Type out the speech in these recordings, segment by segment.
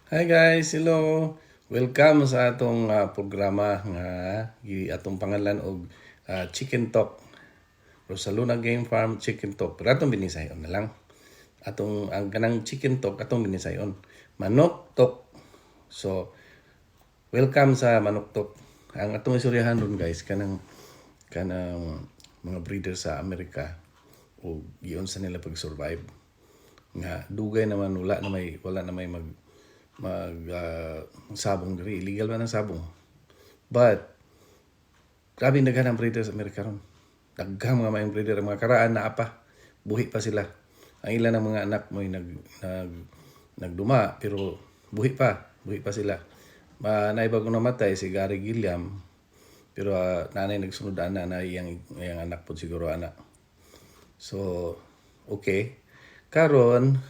Hi guys, hello. Welcome sa atong programa nga atong pangalan og Chicken Talk. Rosaluna Game Farm Chicken Talk. Pero atong binisayon na lang. Ang kanang Chicken Talk atong binisayon. Manok Talk. So, welcome sa Manok Talk. Ang atong istoryahan dun guys kanang mga breeder sa Amerika o giyon sa nila pag-survive nga dugay naman wala na may sabong diri, illegal man ang sabong, but grabe daghan ang breeder sa Amerika ron. Daghang mga mayong breeder, mga karaan na apa buhi pa sila. Ang ilan ng mga anak mo nagduma pero buhi pa sila. Naibag ko namatay si Gary Gilliam, pero nanay nagsunod na iyang anak po siguro anak. So okay, karon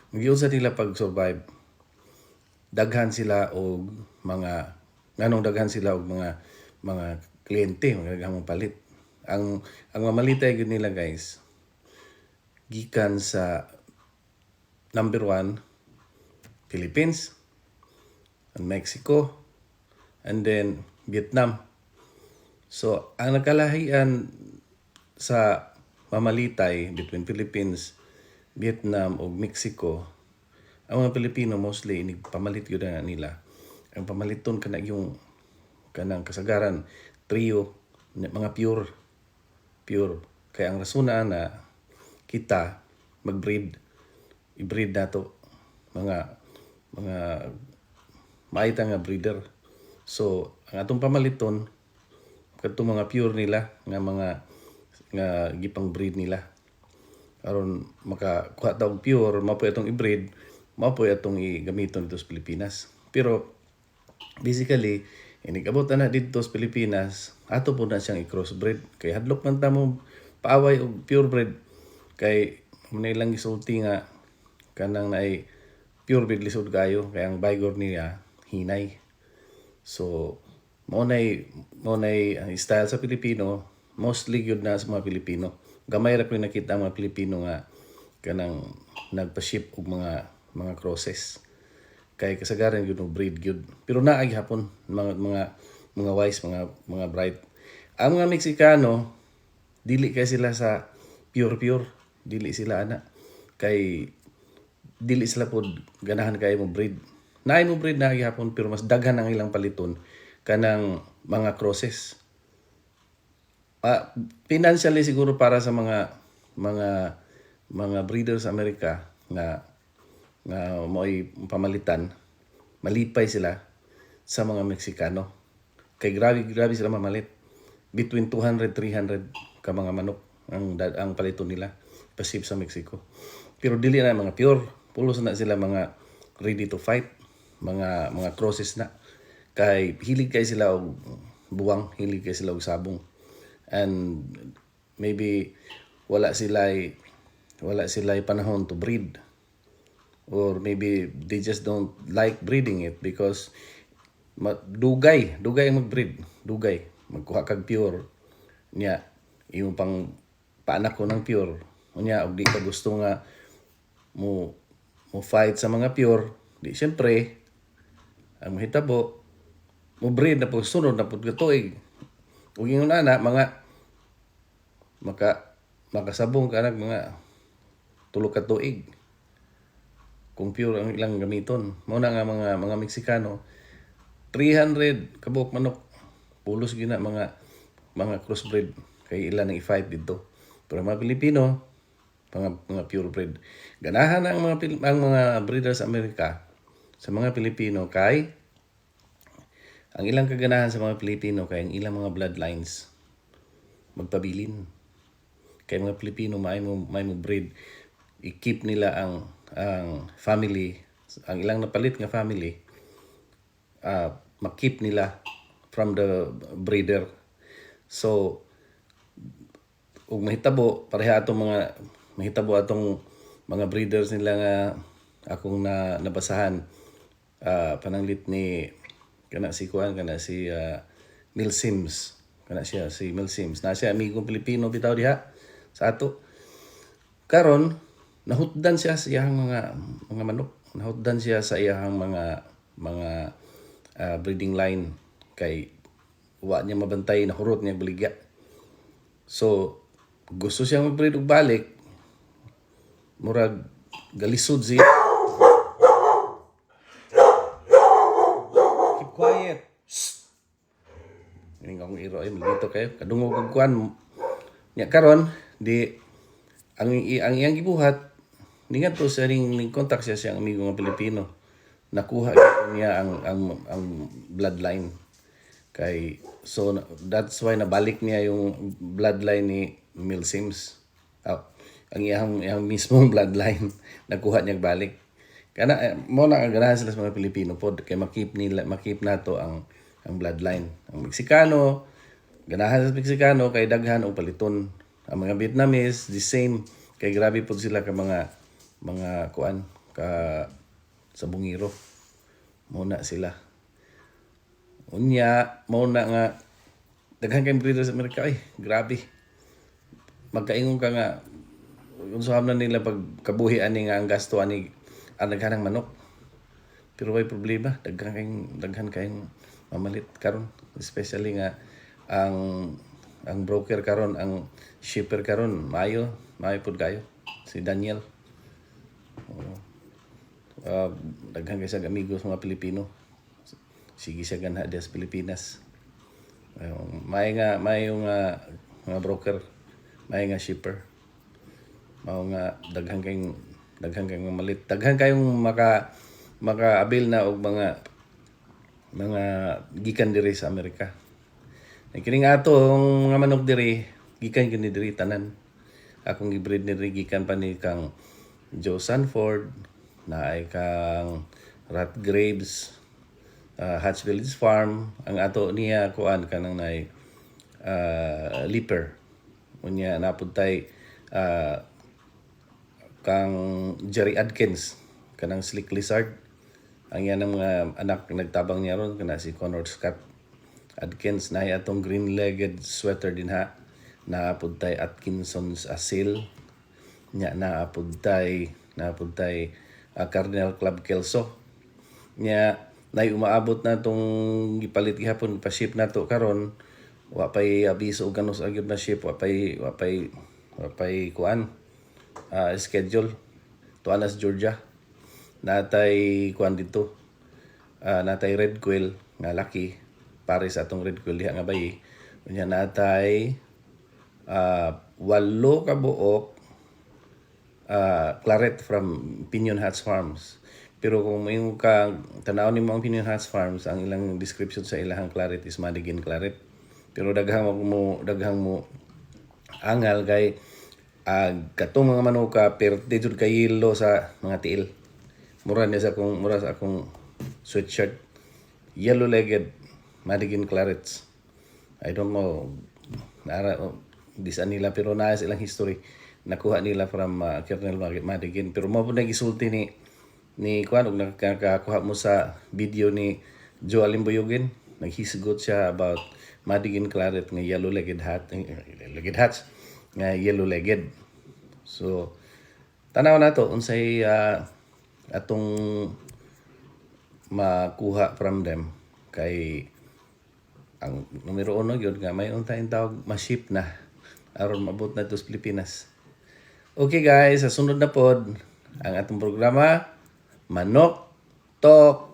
magiusa nila pag-survive. Daghan sila og mga kliyente, mga daghang palit. Ang mamalitay gyud nila guys gikan sa number 1 Philippines, and Mexico, and then Vietnam. So ang nagkalahian sa mamalitay between Philippines, Vietnam ug Mexico, ang mga Pilipino mostly pamalit yun na nila. Ang pamaliton yung kanang kasagaran trio mga pure. Kaya ang rasuna na kita i-breed nato mga maita nga breeder. So ang atong pamaliton kadto mga pure nila nga gipang breed nila. Aron makakuha ta og pure, mapoy atong i-breed, mapoy atong igamiton dito sa Pilipinas. Pero basically inigabot na dito sa Pilipinas, ato po na siyang i-crossbreed. Kay hadlok man ta mo paaway og purebred, kay muna lang gisulti nga kanang naay purebred lisod kayo, kay ang Baygor niya hinay. So mo nay ang style sa Pilipino, mostly gyud na sa mga Pilipino. Gamay ra ko nakita ang mga Pilipino nga kanang nagpa-ship og mga crosses. Kay kasagaran gyud breed gyud. Pero naa gyapon mga wise, mga bright. Ang mga Meksikano dili kay sila sa pure. Dili sila ana. Kay dili sila pod ganahan kay mo breed. Naay mo breed na gyapon, pero mas daghan ang ilang paliton kanang mga crosses. Financially siguro para sa mga breeders sa Amerika nga mo'y pamalitan, malipay sila sa mga Meksikano. Kay grabe sila mamalit. Between 200-300 ka mga manok ang paliton nila pasip sa Mexico. Pero dili na mga pure, pulos na sila mga ready to fight, mga crosses na. Kay hilig kay sila og buwang, hilig kay sila og sabong. And maybe wala sila panahon to breed, or maybe they just don't like breeding it because dugay mag-breed, magkuha kag pure niya, yung pang paanak ko ng pure unya, og di ka gusto nga mo fight sa mga pure, di syempre ang mahitabo mo breed na pag sunod na pud katuig, ug ingon ana mga makasabong ka nag mga 3 ka tuig kung pure ang ilang gamiton. Mao na nga mga Meksikano 300 kabuok manok, pulos gyud na mga crossbreed, kay ilan ang i-fight dito. Pero mga Pilipino mga purebred. Ganahan ang mga breeder sa Amerika sa mga Pilipino, kay ang ilang kaganahan sa mga Pilipino kay ang ilang mga bloodlines magpabilin. Kay mga Pilipino may mo breed, i-keep nila ang family, ang ilang napalit nga family, ma-keep nila from the breeder. So ug mahitabo atong mga breeders nila nga akong nabasahan, pananglit ni si Mel Sims, si Mel Sims na siya amigong Pilipino bitaw diha sa ato. Karon nahutdan siya siyang mga manok nahutdan siya sa iyang mga breeding line kay wa niya mabantay na hurot niya baligya. So gusto siyang mag-breed og balik, murag galisod siya. Keep quiet. Ini akong iro ay malito kayo. Kadungog og kuan. Nya karon di ang iyang gibuhat ni ngadto sa ning contact siya siyang amigo nga Pilipino. Nakuha niya ang bloodline. Kay so that's why nabalik niya yung bloodline ni Mil Sims. Ang iyang mismong bloodline nakuha niya balik. Kana mo na ganahan sila sa mga Pilipino pod kay makip nato ang bloodline. Ang Meksikano ganahan sa Meksikano kay daghan og paliton. Ang mga Vietnamese the same kay grabe pod sila ka mga kuan ka sa bungiro. Muna sila. Unya muna nga daghan kay breeder sa Amerika ay grabe. Magkaingon ka nga unsahan na nila pag kabuhi ani nga ang gasto ani ang naghanang manok. Pero may problema, daghan kayong mamalit karon, especially nga ang broker karon, ang shipper karon, mayo pud kayo si Daniel. Daghan kay sa amigo sa mga Pilipino. Sige siya ganha sa Pilipinas. May yung mga broker, may nga shipper. Mao nga daghan kayong mamalit, daghan kayong maka-avail na og mga gikan diri sa Amerika. Kining atong mga manok diri gikan kini diri tanan. Akong gibreed ni gikan pa ni kang Joe Sanford, naay kang Rat Graves, Hatch Village Farm. Ang ato niya kuan kanang nay Leaper. Unya napud tay kang Jerry Adkins, kanang Slick Lizard. Ang yan ang mga anak nagtabang niya ron kana si Connor Scott Adkins. Na atong green-legged sweater din ha. Naapod tay Atkinson's Asil. Nya naapod tay Cardinal Club Kelso. Nya nay umaabot na tong gipalit gihapon pa-ship nato karon. Wa pay abiso og kanus agyud na ship, wa pay kuan schedule to Alas, Georgia. Natay kuan dito. Natay red quail nga laki pare sa atong red quail diha nga bayi. Unya natay 8 ka buok claret from Pinion Hats Farms. Pero kung may ka tanaw nimo ang Pinion Hats Farms, ang ilang description sa ilahang claret is Madigan claret. Pero daghang mo angal kay katong mga manuka perte jud kay yellow sa mga tiil. Mura sa akong sweatshirt. Yellow-legged Madigan clarets. I don't know disan nila pero naa silang history. Nakuha nila from Colonel Madigan. Pero mo po nagisulti ni kuan og nakakuha mo sa video ni Joe Alimboyogin. Naghisgot siya about Madigan claret nga yellow-legged hats nga yellow-legged. So tanaw nato unsay atong makuha from them kay ang numero 1 gyud nga may untayng tawag ma-ship na aron mabot na to sa Pilipinas. Okay guys, sa sunod na pod ang atong programa Manok Talk.